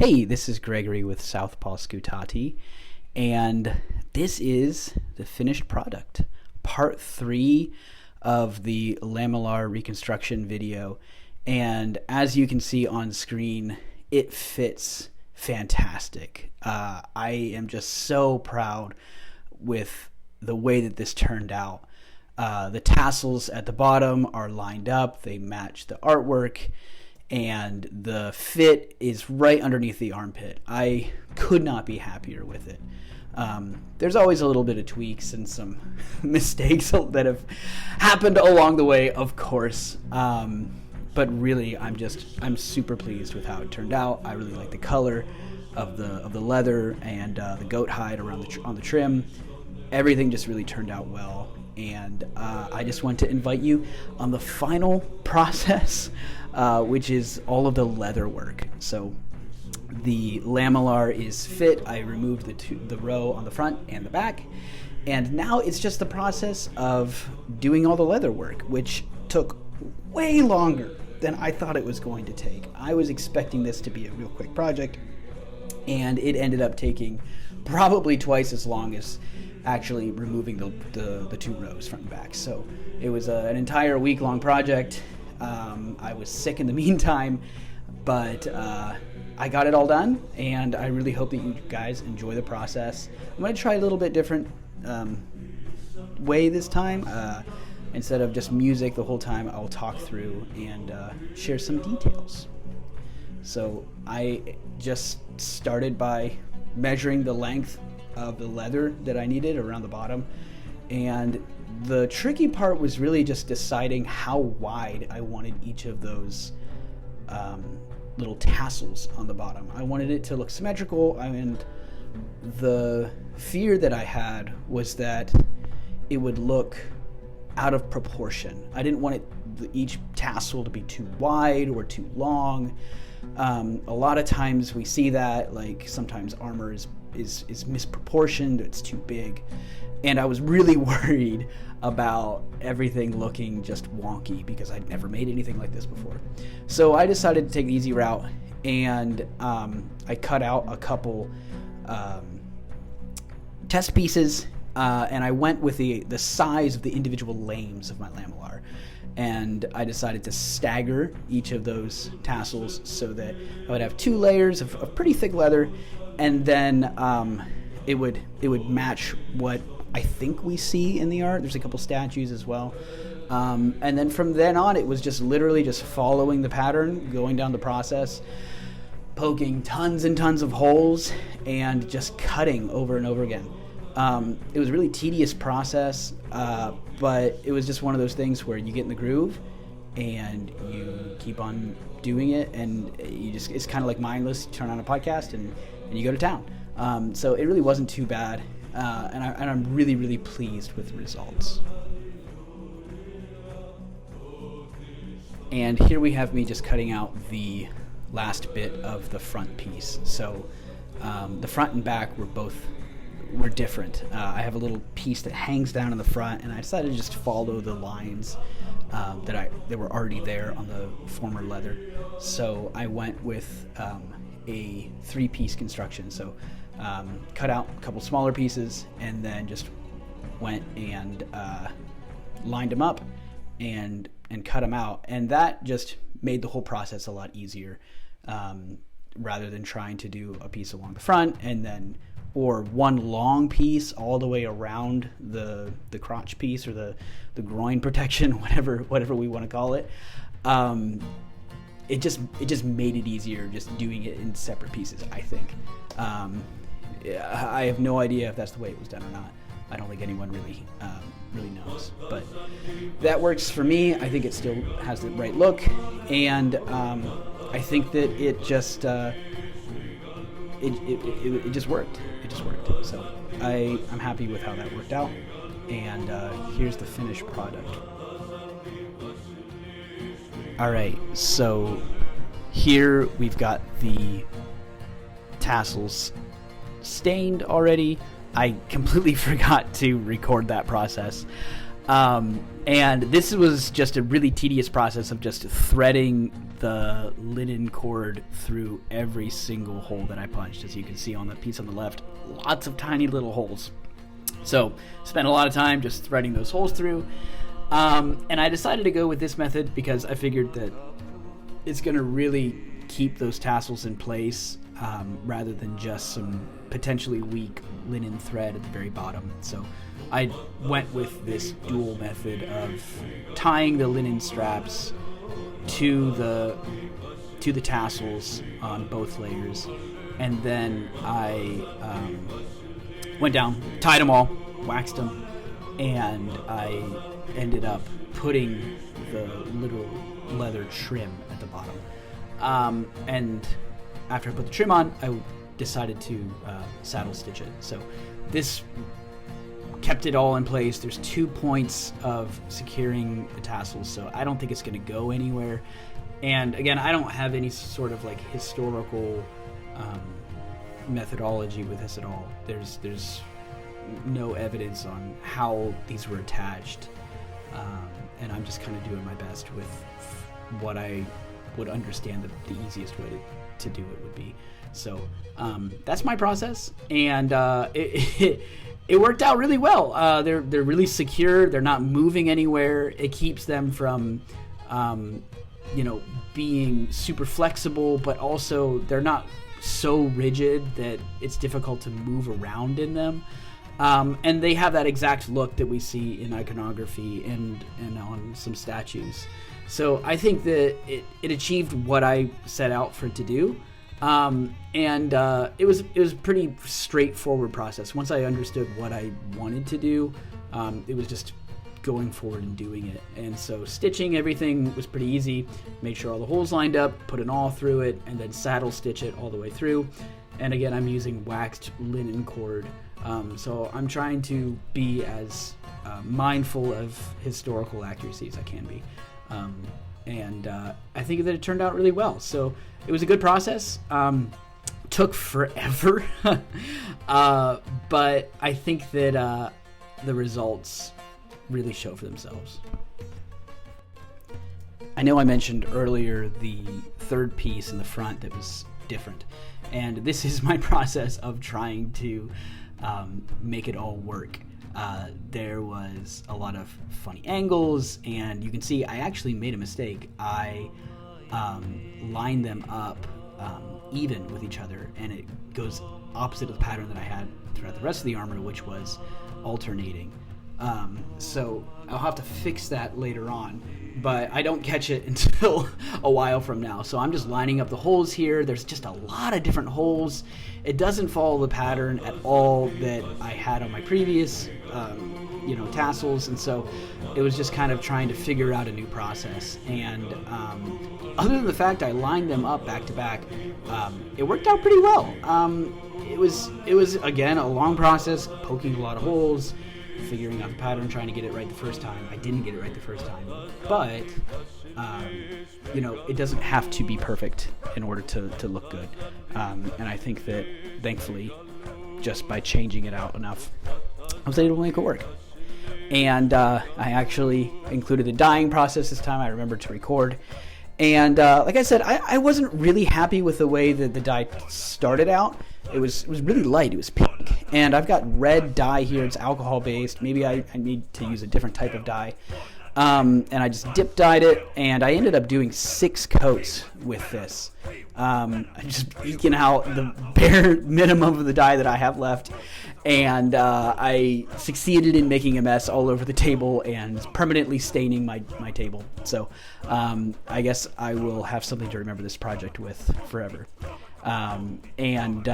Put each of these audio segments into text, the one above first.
Hey, this is Gregory with Southpaw Scutati, and this is the finished product, part 3 of the lamellar reconstruction video. And as you can see on screen, it fits fantastic. I am just so proud with the way that this turned out. The tassels at the bottom are lined up, they match the artwork, and the fit is right underneath the armpit. I could not be happier with it. There's always a little bit of tweaks and some mistakes that have happened along the way, of course. But really, I'm super pleased with how it turned out. I really like the color of the leather and the goat hide around on the trim. Everything just really turned out well. And I just want to invite you on the final process, which is all of the leather work. So the lamellar is fit. I removed the row on the front and the back. And now it's just the process of doing all the leather work, which took way longer than I thought it was going to take. I was expecting this to be a real quick project, and it ended up taking probably twice as long as actually removing the two rows front and back. So it was an entire week-long project. I was sick in the meantime, but I got it all done, and I really hope that you guys enjoy the process. I'm going to try a little bit different way this time. Instead of just music the whole time, I'll talk through and share some details. So I just started by measuring the length of the leather that I needed around the bottom, and the tricky part was really just deciding how wide I wanted each of those little tassels on the bottom. I wanted it to look symmetrical, and the fear that I had was that it would look out of proportion. I didn't want each tassel to be too wide or too long. A lot of times we see that, like sometimes armor is misproportioned, it's too big, and I was really worried about everything looking just wonky because I'd never made anything like this before. So I decided to take the easy route, and I cut out a couple test pieces, and I went with the size of the individual lames of my lamellar. And I decided to stagger each of those tassels so that I would have 2 layers of pretty thick leather, and then it would match what I think we see in the art. There's a couple statues as well. And then from then on, it was just literally just following the pattern, going down the process, poking tons and tons of holes, and just cutting over and over again. It was a really tedious process, but it was just one of those things where you get in the groove and you keep on doing it, and it's kind of like mindless. You turn on a podcast and you go to town. So it really wasn't too bad, and I'm really, really pleased with the results. And here we have me just cutting out the last bit of the front piece. So the front and back were different. I have a little piece that hangs down in the front, and I decided to just follow the lines that were already there on the former leather. So I went with a 3-piece construction. So cut out a couple smaller pieces, and then just went and lined them up and cut them out, and that just made the whole process a lot easier, rather than trying to do a piece along the front or one long piece all the way around the crotch piece or the groin protection, whatever we want to call it. It just made it easier just doing it in separate pieces, I think. I have no idea if that's the way it was done or not. I don't think anyone really knows, but that works for me. I think it still has the right look, and I think that it just it just worked. It just worked. So I'm happy with how that worked out, and here's the finished product. All right, so here we've got the tassels stained already. I completely forgot to record that process. And this was just a really tedious process of just threading the linen cord through every single hole that I punched. As you can see on the piece on the left, lots of tiny little holes. So spent a lot of time just threading those holes through. And I decided to go with this method because I figured that it's going to really keep those tassels in place rather than just some potentially weak linen thread at the very bottom. So I went with this dual method of tying the linen straps to the tassels on both layers, and then I went down, tied them all, waxed them, and I ended up putting the little leather trim at the bottom. And after I put the trim on, I decided to saddle stitch it. So this kept it all in place. There's 2 points of securing the tassels, so I don't think it's going to go anywhere. And again, I don't have any sort of like historical methodology with this at all. There's no evidence on how these were attached, and I'm just kind of doing my best with what I would understand the easiest way to do it would be. So that's my process, and it worked out really well. They're really secure. They're not moving anywhere. It keeps them from being super flexible, but also they're not so rigid that it's difficult to move around in them. And they have that exact look that we see in iconography and on some statues. So I think that it achieved what I set out for it to do. And it was a pretty straightforward process. Once I understood what I wanted to do, it was just going forward and doing it. And so stitching everything was pretty easy. Made sure all the holes lined up, put an awl through it, and then saddle stitch it all the way through. And again, I'm using waxed linen cord. So I'm trying to be as mindful of historical accuracy as I can be. And I think that it turned out really well. So it was a good process. Took forever, but I think that the results really show for themselves. I know I mentioned earlier the third piece in the front that was different, and this is my process of trying to make it all work. There was a lot of funny angles, and you can see I actually made a mistake. I lined them up even with each other, and it goes opposite of the pattern that I had throughout the rest of the armor, which was alternating. So I'll have to fix that later on, but I don't catch it until a while from now. So I'm just lining up the holes here. There's just a lot of different holes. It doesn't follow the pattern at all that I had on my previous tassels, and so it was just kind of trying to figure out a new process. And other than the fact I lined them up back to back, it worked out pretty well. It was again a long process, poking a lot of holes, figuring out the pattern, trying to get it right the first time. I didn't get it right the first time, but it doesn't have to be perfect in order to look good. And I think that thankfully, just by changing it out enough, I was able to make it work. And I actually included the dyeing process this time. I remembered to record. And like I said, I wasn't really happy with the way that the dye started out. It was really light. It was pink. And I've got red dye here. It's alcohol-based. Maybe I need to use a different type of dye. And I just dip dyed it, and I ended up doing 6 coats with this. I'm just eking out the bare minimum of the dye that I have left, and I succeeded in making a mess all over the table and permanently staining my table. So I guess I will have something to remember this project with forever. And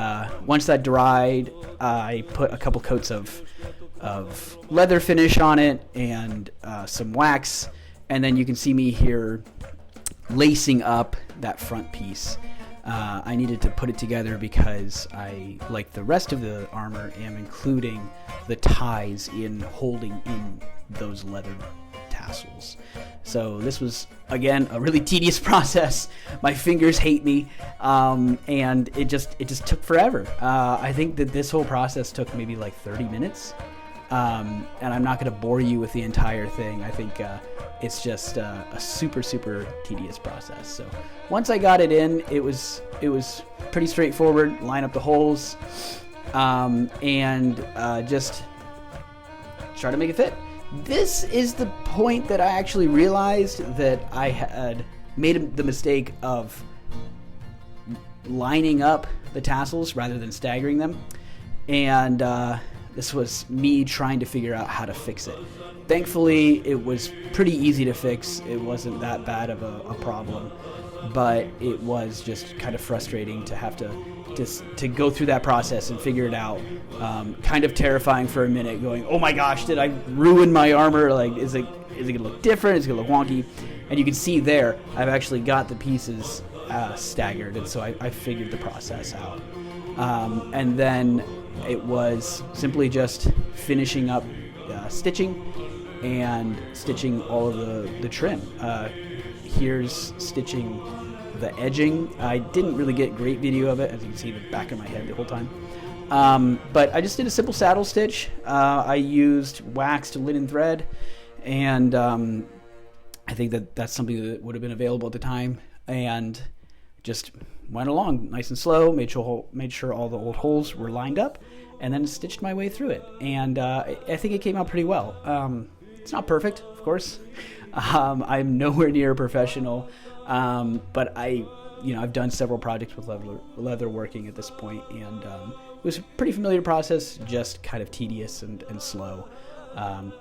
once that dried, I put a couple coats of leather finish on it and some wax, and then you can see me here lacing up that front piece. I needed to put it together because I, like the rest of the armor, am including the ties in holding in those leather tassels. So this was, again, a really tedious process. My fingers hate me, and it just took forever. I think that this whole process took maybe like 30 minutes. And I'm not going to bore you with the entire thing. I think it's just a super, super tedious process. So once I got it in, it was pretty straightforward. Line up the holes and just try to make it fit. This is the point that I actually realized that I had made the mistake of lining up the tassels rather than staggering them. And this was me trying to figure out how to fix it. Thankfully, it was pretty easy to fix. It wasn't that bad of a problem, but it was just kind of frustrating to have to go through that process and figure it out. Kind of terrifying for a minute, going, oh my gosh, did I ruin my armor? Like, is it gonna look different? Is it gonna look wonky? And you can see there, I've actually got the pieces staggered, and so I figured the process out. And then it was simply just finishing up stitching and stitching all of the trim. Here's stitching the edging. I didn't really get great video of it, as you can see the back of my head the whole time. But I just did a simple saddle stitch. I used waxed linen thread, and I think that's something that would have been available at the time, and just went along nice and slow, made sure all the old holes were lined up, and then stitched my way through it. And I think it came out pretty well. It's not perfect, of course. I'm nowhere near a professional, but I've done several projects with leather working at this point, and it was a pretty familiar process, just kind of tedious and slow.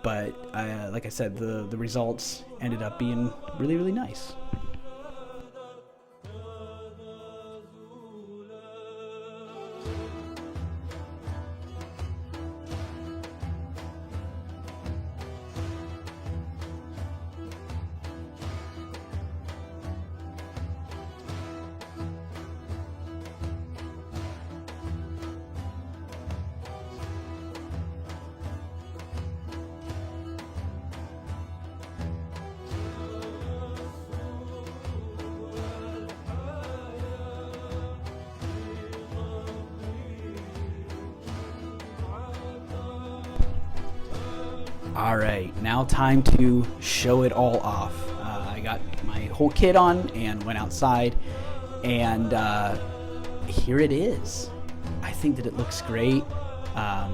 But like I said, the results ended up being really, really nice. All right, now time to show it all off. I got my whole kit on and went outside, and here it is. I think that it looks great. I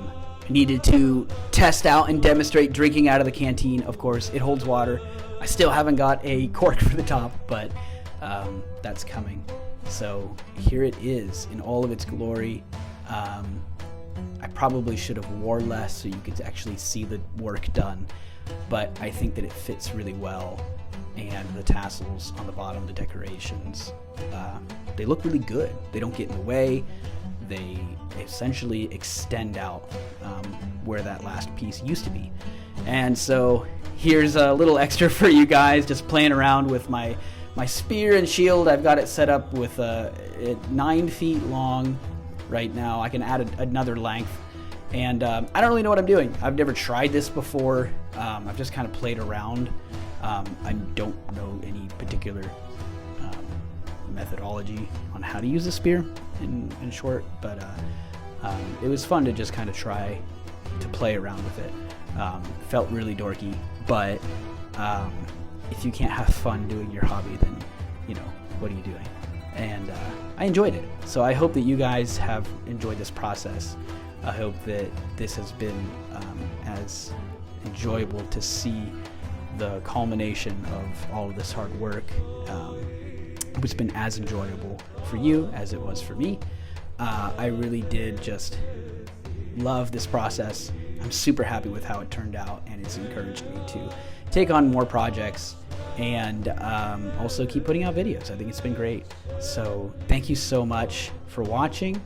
needed to test out and demonstrate drinking out of the canteen. Of course, it holds water. I still haven't got a cork for the top, but that's coming. So here it is in all of its glory. I probably should have wore less so you could actually see the work done, but I think that it fits really well, and the tassels on the bottom, the decorations, they look really good. They don't get in the way. They essentially extend out where that last piece used to be. And so here's a little extra for you guys, just playing around with my spear and shield. I've got it set up with 9 feet long right now. I can add another length, and I don't really know what I'm doing. I've never tried this before. I've just kind of played around. I don't know any particular methodology on how to use a spear in short, but it was fun to just kind of try to play around with it. Felt really dorky, but if you can't have fun doing your hobby, then what are you doing? And I enjoyed it. So I hope that you guys have enjoyed this process. I hope that this has been as enjoyable to see the culmination of all of this hard work. It's been as enjoyable for you as it was for me. I really did just love this process. I'm super happy with how it turned out, and it's encouraged me to take on more projects and also keep putting out videos. I think it's been great. So thank you so much for watching.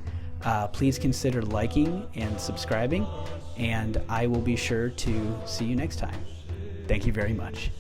Please consider liking and subscribing, and I will be sure to see you next time. Thank you very much.